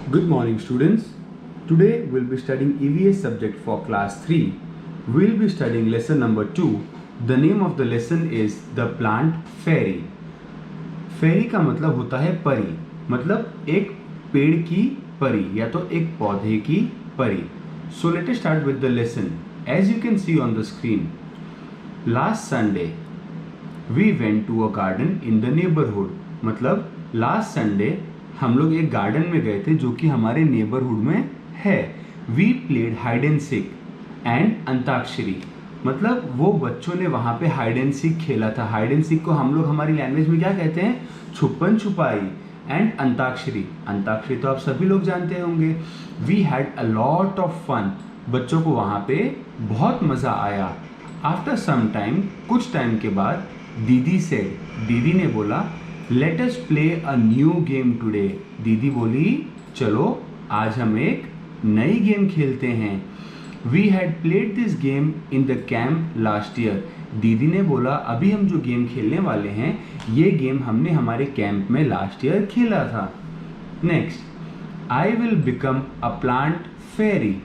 Good morning, students. Today we'll be studying EVS subject for class 3. We'll be studying lesson number 2. The name of the lesson is The Plant Fairy. फेरी का मतलब होता है परी, मतलब एक पेड़ की परी या तो एक पौधे की परी. So let us start with the lesson. As you can see on the screen, last Sunday we went to a garden in the neighborhood. मतलब last Sunday हम लोग एक गार्डन में गए थे जो कि हमारे नेबरहुड में है. We played hide and seek and antakshari. मतलब वो बच्चों ने वहाँ पे हाइड एंड सीक खेला था. हाइड एंड सीक को हम लोग हमारी लैंग्वेज में क्या कहते हैं? छुपन छुपाई. एंड अंताक्षरी, अंताक्षरी तो आप सभी लोग जानते होंगे. We had a lot of fun. बच्चों को वहाँ पे बहुत मज़ा आया. आफ्टर सम टाइम, कुछ टाइम के बाद, दीदी सेड, दीदी ने बोला, let us play a new game today. दीदी बोली, चलो आज हम एक नई गेम खेलते हैं. We had played this game in the camp last year. दीदी ने बोला, अभी हम जो गेम खेलने वाले हैं ये गेम हमने हमारे कैंप में लास्ट ईयर खेला था. Next, I will become a plant fairy.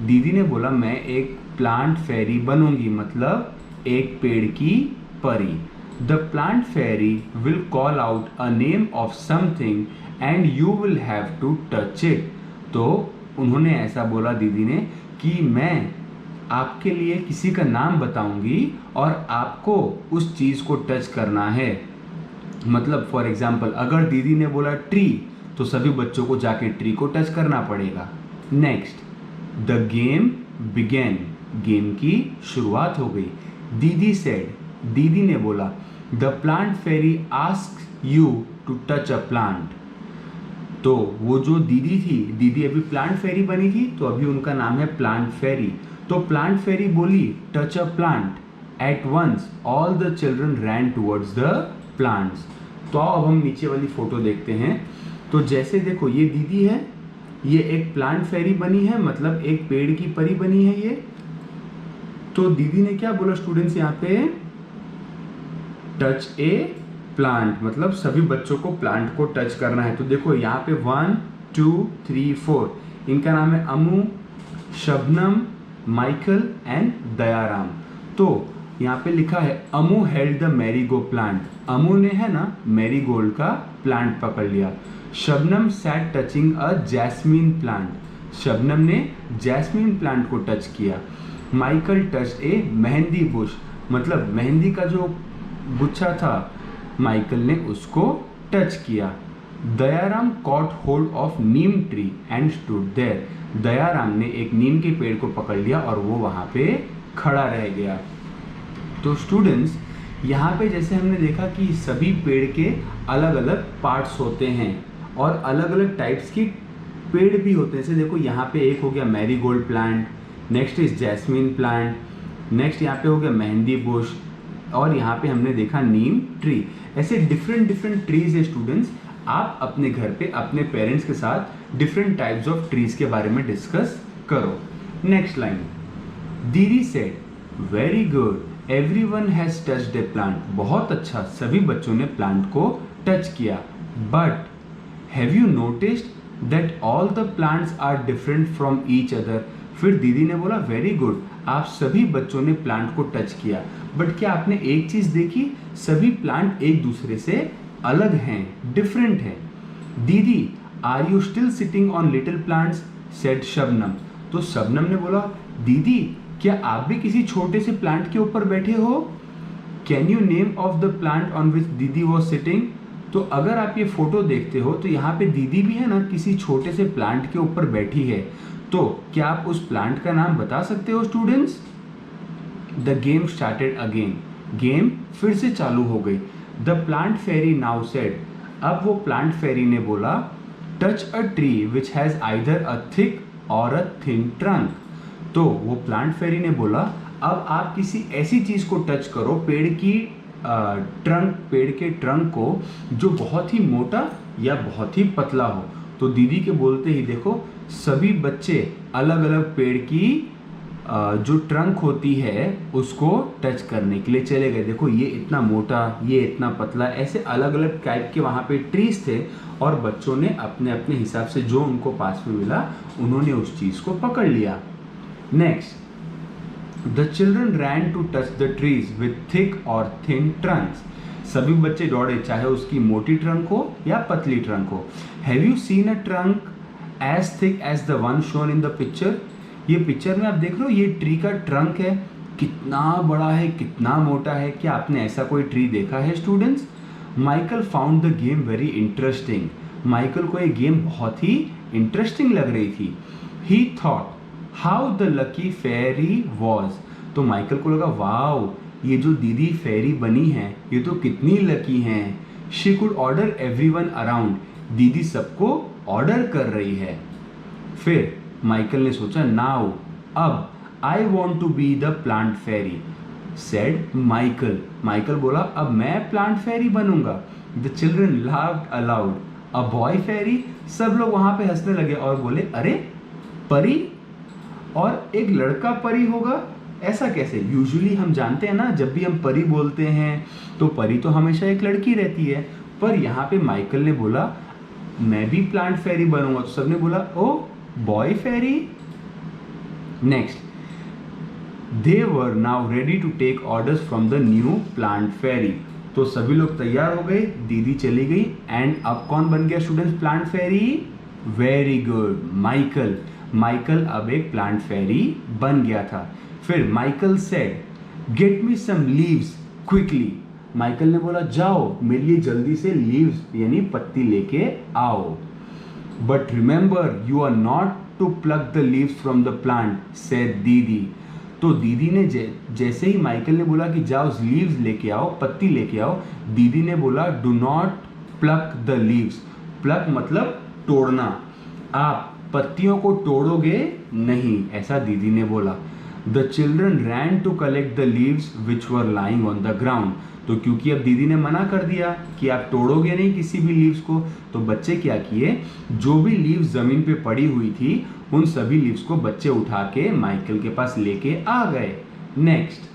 दीदी ने बोला, मैं एक प्लांट फेरी बनूंगी, मतलब एक पेड़ की परी. The plant fairy will call out a name of something and you will have to touch it. तो उन्होंने ऐसा बोला दीदी ने कि मैं आपके लिए किसी का नाम बताऊंगी और आपको उस चीज़ को टच करना है. मतलब फॉर एग्जाम्पल अगर दीदी ने बोला ट्री तो सभी बच्चों को जाके ट्री को टच करना पड़ेगा. Next, the game began. Game की शुरुआत हो गई. दीदी सेड, दीदी ने बोला, the plant fairy ask you to touch a plant. तो वो जो दीदी थी, दीदी अभी प्लांट फेरी बनी थी तो अभी उनका नाम है प्लांट फेरी. तो प्लांट फेरी बोली, touch a plant. At once all the children ran towards the plants. तो अब हम नीचे वाली फोटो देखते हैं. तो जैसे देखो ये दीदी है, ये एक प्लांट फेरी बनी है, मतलब एक पेड़ की परी बनी है ये. तो दीदी ने क्या बोला स्टूडेंट्स यहाँ पे? टच ए प्लांट, मतलब सभी बच्चों को प्लांट को टच करना है. तो देखो यहाँ पे 1 2 3 4, इनका नाम है अमू, शबनम, माइकल एंड दयाराम. तो यहाँ पे लिखा है Amu held the marigold plant. Amu ने है ना मैरीगोल्ड का प्लांट पकड़ लिया. Shabnam sat touching a jasmine plant. Shabnam ने जैस्मीन प्लांट को टच किया. Michael touch a mehndi bush, मतलब मेहंदी का जो गुच्छा था माइकल ने उसको टच किया. Dayaram caught hold of neem tree and stood there. Dayaram ने एक नीम के पेड़ को पकड़ लिया और वो वहाँ पे खड़ा रह गया. तो स्टूडेंट्स यहाँ पे जैसे हमने देखा कि सभी पेड़ के अलग अलग पार्ट्स होते हैं और अलग अलग टाइप्स की पेड़ भी होते हैं. जैसे देखो यहाँ पे एक हो गया marigold plant, next is jasmine plant, next यहाँ पे हो गया मेहंदी बुश और यहाँ पे हमने देखा नीम ट्री. ऐसे डिफरेंट डिफरेंट ट्रीज है स्टूडेंट्स. आप अपने घर पे अपने पेरेंट्स के साथ डिफरेंट टाइप्स ऑफ ट्रीज के बारे में डिस्कस करो. नेक्स्ट लाइन, दीदी said, very good, everyone has touched a plant. बहुत अच्छा, सभी बच्चों ने प्लांट को टच किया. But have you noticed that all the plants are different from each other. फिर दीदी ने बोला, वेरी गुड, आप सभी बच्चों ने प्लांट को टच किया, बट क्या आपने एक चीज देखी? सभी प्लांट एक दूसरे से अलग हैं, डिफरेंट हैं. दीदी, are you still sitting on little plants, said Shabnam. तो शबनम ने बोला, दीदी क्या आप भी किसी छोटे से प्लांट के ऊपर बैठे हो? Can you name of the plant on which दीदी वॉज सिटिंग. तो अगर आप ये फोटो देखते हो तो यहाँ पे दीदी भी है ना किसी छोटे से प्लांट के ऊपर बैठी है. तो क्या आप उस प्लांट का नाम बता सकते हो students? The game started again. Game फिर से चालू हो गई. The plant fairy now said. अब वो प्लांट फेरी ने बोला, touch a tree which has either a thick or a thin trunk. तो वो प्लांट फेरी ने बोला, अब आप किसी ऐसी चीज को टच करो, पेड़ की ट्रंक, पेड़ के ट्रंक को जो बहुत ही मोटा या बहुत ही पतला हो. तो दीदी के बोलते ही देखो सभी बच्चे अलग अलग पेड़ की जो ट्रंक होती है उसको टच करने के लिए चले गए। देखो ये इतना मोटा, ये इतना पतला, ऐसे अलग अलग टाइप के वहाँ पे ट्रीज थे और बच्चों ने अपने अपने हिसाब से जो उनको पास में मिला उन्होंने उस चीज़ को पकड़ लिया। Next, the children ran to touch the trees with thick or thin trunks. सभी बच्चे दौड़े, चाहे उसकी मोटी ट्रंक हो या पतली ट्रंक हो। Have you seen a trunk as thick as the one shown in the picture. ये पिक्चर में आप देख रहे हो ये ट्री का ट्रंक है, कितना बड़ा है, कितना मोटा है। क्या आपने ऐसा कोई ट्री देखा है students? Michael found the game very interesting. Michael को ये गेम बहुत ही इंटरेस्टिंग लग रही थी। He thought how the lucky fairy was. तो माइकल को लगा वाओ, ये जो दीदी फेरी बनी है ये तो कितनी लकी हैं। She could order everyone around. दीदी सबको ऑर्डर कर रही है। फिर माइकल ने सोचा नाउ, अब I want to be the plant fairy, said Michael. Michael बोला अब मैं प्लांट फेरी बनूंगा। The children laughed aloud. A boy fairy. सब लोग वहां पे हंसने लगे और बोले अरे परी, और एक लड़का परी होगा, ऐसा कैसे? यूजुअली हम जानते हैं ना, जब भी हम परी बोलते हैं तो परी तो हमेशा एक लड़की रहती है, पर यहाँ पे माइकल ने बोला मैं भी प्लांट फेरी बनूंगा, तो सबने बोला oh boy fairy. Next, they were now ready to take orders from the new plant fairy. तो सभी लोग तैयार हो गए, दीदी चली गई, एंड अब कौन बन गया students plant fairy? Very good, Michael. Michael अब एक प्लांट फेरी बन गया था। फिर Michael said get me some leaves quickly. Michael ने बोला जाओ मेरे लिए जल्दी से लीव्स यानी पत्ती लेके आओ। But remember you are not to pluck the leaves from the plant, said दीदी। तो दीदी ने जैसे ही माइकल ने बोला कि जाओ लीव्स लेके आओ, पत्ती लेके आओ, दीदी ने बोला do not pluck the leaves. Pluck मतलब तोड़ना, आप पत्तियों को तोड़ोगे नहीं, ऐसा दीदी ने बोला। The children ran to collect the leaves which were lying on the ground. तो क्योंकि अब दीदी ने मना कर दिया कि आप तोड़ोगे नहीं किसी भी लीव्स को, तो बच्चे क्या किए, जो भी लीव्स जमीन पे पड़ी हुई थी उन सभी लीव्स को बच्चे उठा के माइकल के पास लेके आ गए। Next,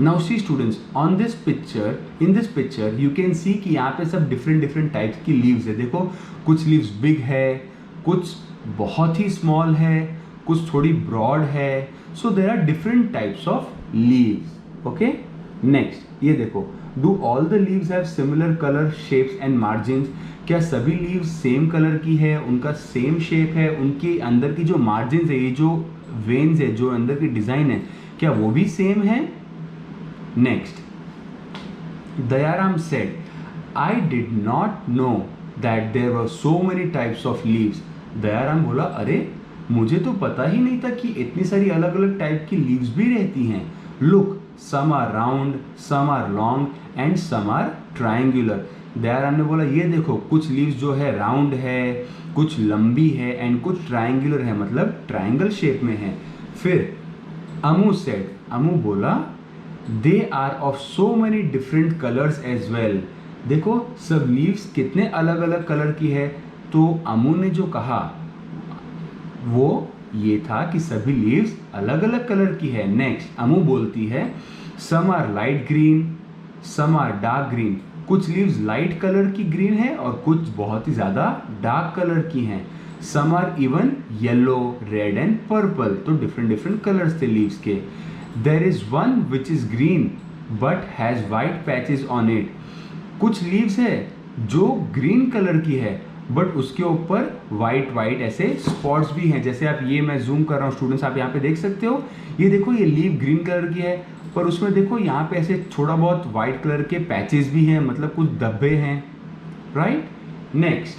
now see students on this picture, in this picture you can सी कि यहाँ पे सब डिफरेंट डिफरेंट टाइप्स की लीव्स है। देखो कुछ लीव्स बिग है, कुछ बहुत ही स्मॉल है, कुछ थोड़ी ब्रॉड है। So there are different types of leaves. Okay, next ये देखो, do all the leaves have similar colour shapes and margins. क्या सभी लीव्स सेम कलर की है, उनका सेम शेप है, उनके अंदर की जो मार्जिन्स है, ये जो वेन्स है, जो अंदर की डिजाइन है, क्या वो भी सेम है? Next, Dayaram said I did not know that there were so many types of leaves. Dayaram बोला अरे मुझे तो पता ही नहीं था कि इतनी सारी अलग अलग टाइप की लीव्स भी रहती हैं। Look, some are round, some are long and some are triangular। Dayaram ने बोला ये देखो कुछ लीव्स जो है राउंड है, कुछ लंबी है एंड कुछ ट्रायंगुलर है, मतलब ट्रायंगल शेप में है। फिर अमू सेड, अमू बोला they are of so many different colours as well. देखो सब लीव्स कितने अलग अलग कलर की है। तो अमू ने जो कहा वो ये था कि सभी लीव्स अलग अलग कलर की है। नेक्स्ट, अमू बोलती है some are light green, some are dark green. कुछ लीव्स लाइट कलर की ग्रीन है और कुछ बहुत ही ज्यादा डार्क कलर की हैं। Some are even yellow, red and purple. तो डिफरेंट डिफरेंट कलर्स थे लीव्स के। There is one which is green but has white patches on it. कुछ लीव्स है जो ग्रीन कलर की है बट उसके ऊपर वाइट वाइट ऐसे स्पॉट्स भी हैं। जैसे आप ये मैं जूम कर रहा हूँ स्टूडेंट्स, आप यहाँ पे देख सकते हो, ये देखो ये लीव ग्रीन कलर की है पर उसमें देखो यहाँ पे ऐसे थोड़ा बहुत वाइट कलर के पैचेस भी हैं, मतलब कुछ धब्बे हैं, right. Next,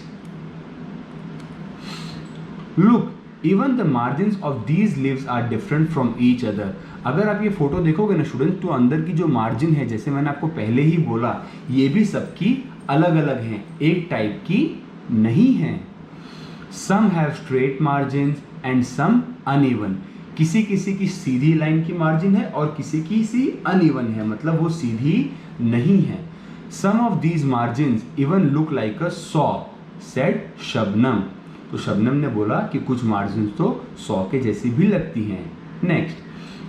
look even the margins of these leaves are different from each other. अगर आप ये फोटो देखोगे ना स्टूडेंट, तो अंदर की जो मार्जिन है, जैसे मैंने आपको पहले ही बोला, ये भी सबकी अलग अलग हैं, एक टाइप की नहीं है। Some have straight margin and some uneven. किसी किसी की सीधी लाइन की मार्जिन है और किसी की सी अनइवन है, मतलब वो सीधी नहीं है। Some of these margin even look like a saw, said Shabnam. तो शबनम ने बोला कि कुछ मार्जिन तो सॉ के जैसी भी लगती हैं। Next,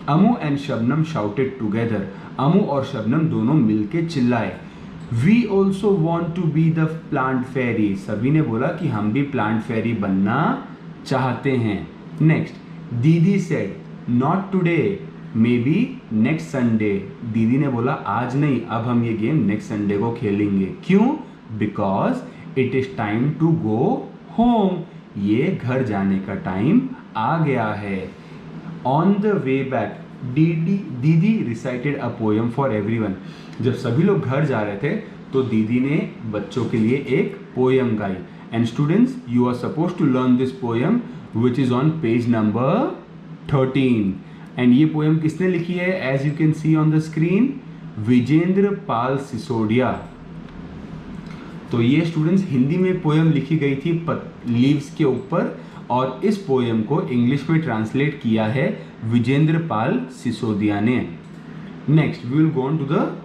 Amu and Shabnam shouted together, Amu और शबनम दोनों मिलके चिल्लाए। We also want to be the plant fairy, सभी ने बोला कि हम भी प्लांट फेरी बनना चाहते हैं। नेक्स्ट, दीदी said not today may be next Sunday, दीदी ने बोला आज नहीं, अब हम ये गेम नेक्स्ट संडे को खेलेंगे। क्यों? Because it is time to go home, ये घर जाने का टाइम आ गया है। ऑन द वे बैक दीदी recited a poem for everyone, जब सभी लोग घर जा रहे थे तो दीदी ने बच्चों के लिए एक पोएम गाई। And students, you are suppose to learn this poem which is on page number 13। And ये पोएम किसने लिखी है? As you can see on the screen, Vijendra Pal Sisodia. तो ये स्टूडेंट्स हिंदी में पोएम लिखी गई थी लीव्स के ऊपर, और इस पोएम को इंग्लिश में ट्रांसलेट किया है विजेंद्र पाल सिसोदिया ने। Next we will go on to the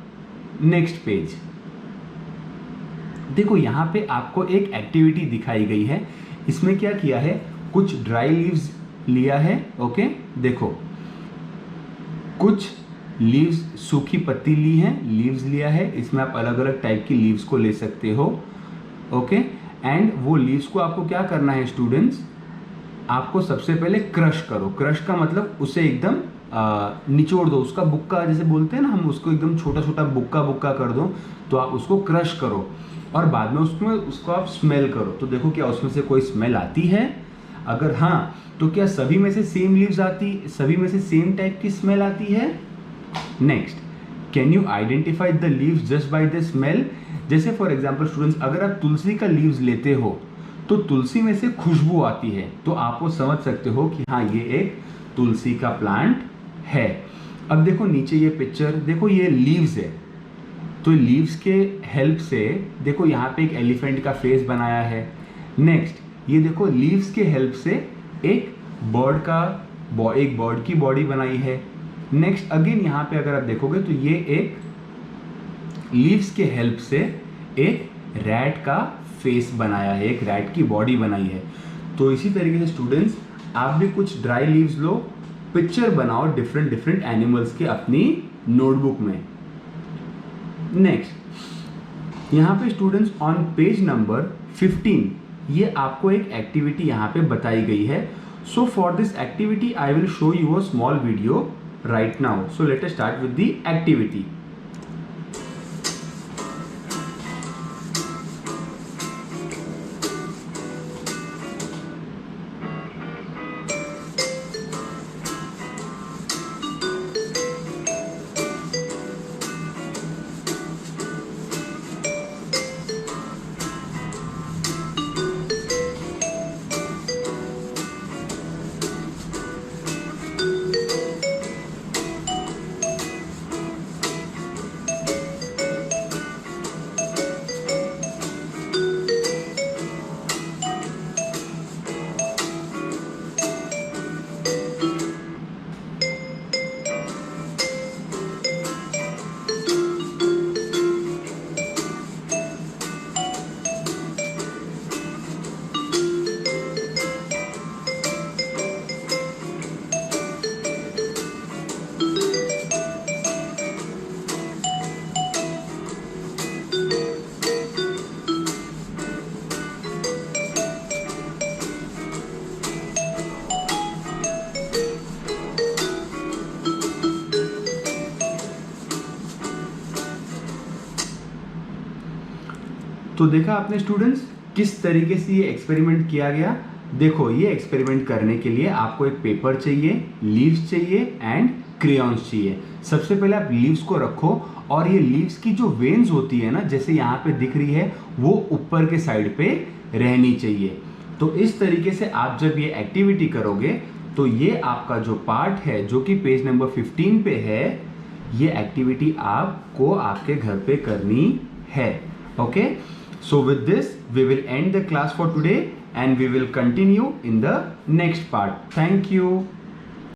next page. देखो यहाँ पे आपको एक एक्टिविटी दिखाई गई है। इसमें क्या किया है, कुछ ड्राई लीव्स लिया है। ओके, देखो कुछ लीव्स, सूखी पत्ती ली है, लीव्स लिया है। इसमें आप अलग अलग टाइप की लीव्स को ले सकते हो। ओके, एंड वो लीव्स को आपको क्या करना है स्टूडेंट्स, आपको सबसे पहले क्रश करो। क्रश का मतलब उसे एकदम निचोड़ दो, उसका बुक्का जैसे बोलते हैं ना हम, उसको एकदम छोटा छोटा बुक्का बुक्का कर दो। तो आप उसको क्रश करो और बाद में उसको आप स्मेल करो। तो देखो क्या उसमें से कोई स्मेल आती है? अगर हाँ, तो क्या सभी में से सेम लीव्स आती, सभी में से सेम टाइप की स्मेल आती है? Next, can you identify the leaves just by the smell? जैसे फॉर एग्जाम्पल स्टूडेंट्स, अगर आप तुलसी का लीव्स लेते हो तो तुलसी में से खुशबू आती है, तो आप वो समझ सकते हो कि हाँ ये एक तुलसी का प्लांट है। अब देखो नीचे ये पिक्चर, देखो ये लीव्स है, तो लीव्स के हेल्प से देखो यहाँ पे एक एलिफेंट का फेस बनाया है। नेक्स्ट ये देखो लीव्स के हेल्प से एक बर्ड की बॉडी बनाई है। नेक्स्ट अगेन यहाँ पे अगर आप देखोगे तो ये एक लीव्स के हेल्प से एक रैट का फेस बनाया है, एक रैट की बॉडी बनाई है। तो इसी तरीके से स्टूडेंट्स आप भी कुछ ड्राई लीव्स लो, पिक्चर बनाओ डिफरेंट डिफरेंट एनिमल्स के अपनी नोटबुक में। नेक्स्ट यहाँ पे स्टूडेंट्स ऑन पेज नंबर 15 ये आपको एक एक्टिविटी यहाँ पे बताई गई है। So for this activity I will show you a small video right now. So let us start with the activity. तो देखा आपने स्टूडेंट्स किस तरीके से ये एक्सपेरिमेंट किया गया। देखो ये एक्सपेरिमेंट करने के लिए आपको एक पेपर चाहिए, लीव्स चाहिए एंड क्रेयॉन्स चाहिए। सबसे पहले आप लीव्स को रखो और ये लीव्स की जो वेन्स होती है ना, जैसे यहाँ पे दिख रही है, वो ऊपर के साइड पे रहनी चाहिए। तो इस तरीके से आप जब ये एक्टिविटी करोगे तो ये आपका जो पार्ट है जो कि पेज नंबर 15 पे है, ये एक्टिविटी आपको आपके घर पे करनी है। Okay, so with this we will end the class for today and we will continue in the next part. Thank you.